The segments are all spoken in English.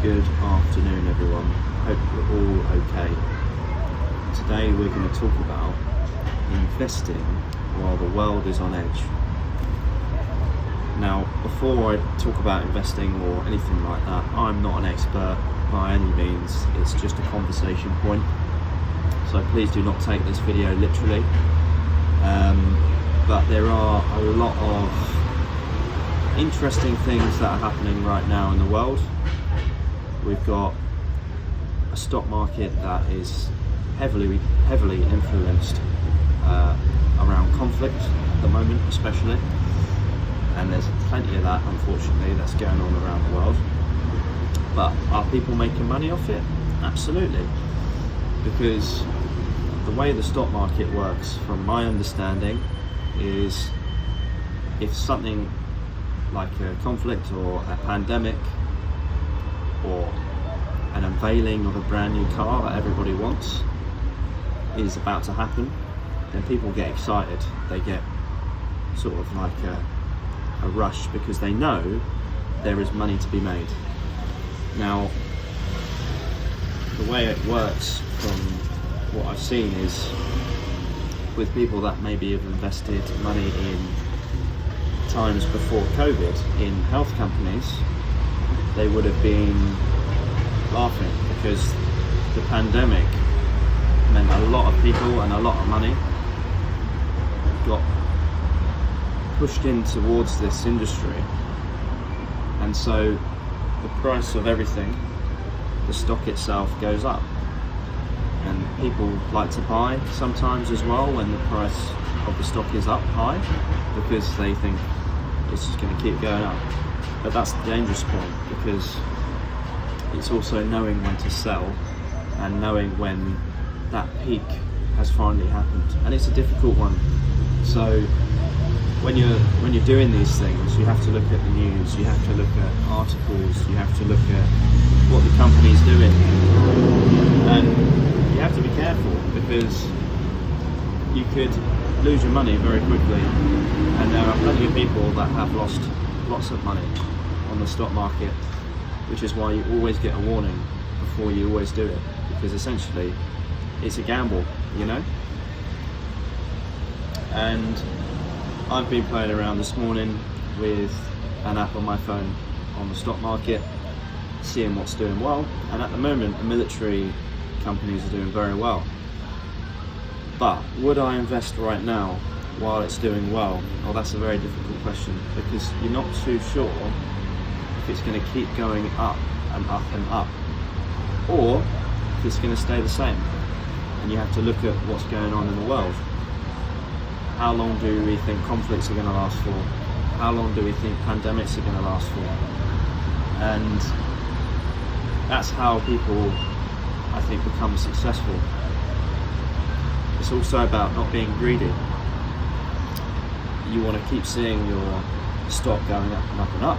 Good afternoon, everyone. Hope you're all okay. Today we're going to talk about investing while the world is on edge. Now, before I talk about investing or anything like that, I'm not an expert by any means. It's just a conversation point. So please do not take this video literally. But there are a lot of interesting things that are happening right now in the world. We've got a stock market that is heavily influenced around conflict at the moment, especially, and there's plenty of that, unfortunately, that's going on around the world. But are people making money off it? Absolutely, because the way the stock market works, from my understanding, is if something like a conflict or a pandemic or an unveiling of a brand new car that everybody wants is about to happen, then people get excited. They get sort of like a rush because they know there is money to be made. Now, the way it works from what I've seen is with people that maybe have invested money in times before COVID in health companies, they would have been laughing because the pandemic meant a lot of people and a lot of money got pushed in towards this industry, and so the price of everything, the stock itself, goes up, and people like to buy sometimes as well when the price of the stock is up high because they think it's just going to keep going up. But that's the dangerous point, because it's also knowing when to sell and knowing when that peak has finally happened, and it's a difficult one. So when you're doing these things, you have to look at the news, you have to look at articles, you have to look at what the company's doing, and you have to be careful because you could lose your money very quickly, and there are plenty of people that have lost lots of money on the stock market, which is why you always get a warning before you always do it, because essentially it's a gamble, you know. And I've been playing around this morning with an app on my phone on the stock market, seeing what's doing well, and at the moment the military companies are doing very well. But would I invest right now while it's doing well? Well, that's a very difficult question, because you're not too sure if it's going to keep going up and up and up, or if it's going to stay the same. And you have to look at what's going on in the world. How long do we think conflicts are going to last for? How long do we think pandemics are going to last for? And that's how people, I think, become successful. It's also about not being greedy. You want to keep seeing your stock going up and up and up.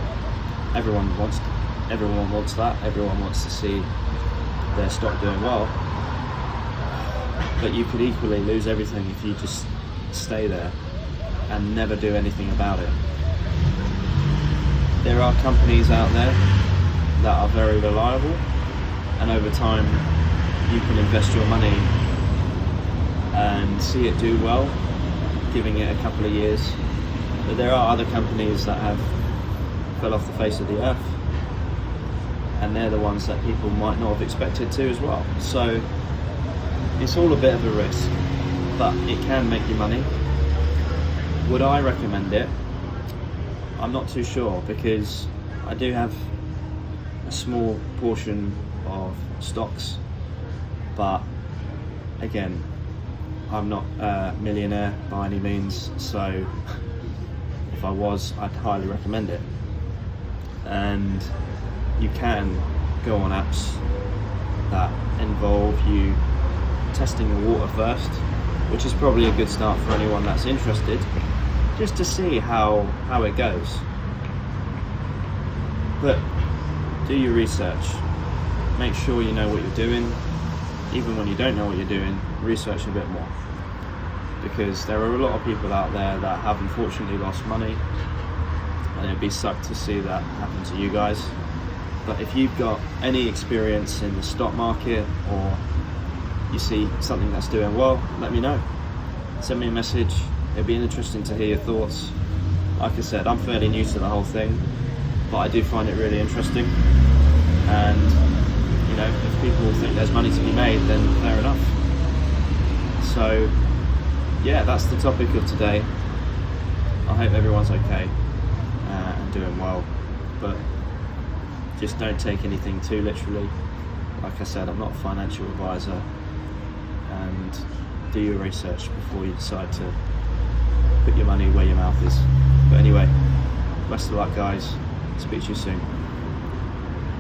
Everyone wants that. Everyone wants to see their stock doing well. But you could equally lose everything if you just stay there and never do anything about it. There are companies out there that are very reliable, and over time you can invest your money and see it do well, giving it a couple of years. But there are other companies that have fell off the face of the earth, and they're the ones that people might not have expected to as well. So it's all a bit of a risk, but it can make you money. Would I recommend it? I'm not too sure, because I do have a small portion of stocks, but again, I'm not a millionaire by any means, so if I was, I'd highly recommend it. And you can go on apps that involve you testing the water first, which is probably a good start for anyone that's interested, just to see how it goes. But do your research, make sure you know what you're doing. Even when you don't know what you're doing, research a bit more, because there are a lot of people out there that have unfortunately lost money, and it'd be sucked to see that happen to you guys. But if you've got any experience in the stock market, or you see something that's doing well, let me know. Send me a message. It'd be interesting to hear your thoughts. Like I said, I'm fairly new to the whole thing, but I do find it really interesting. And you know, if people think there's money to be made, then fair enough. So yeah, that's the topic of today. I hope everyone's okay and doing well, but just don't take anything too literally. Like I said, I'm not a financial advisor, and do your research before you decide to put your money where your mouth is. But anyway, best of luck guys, speak to you soon.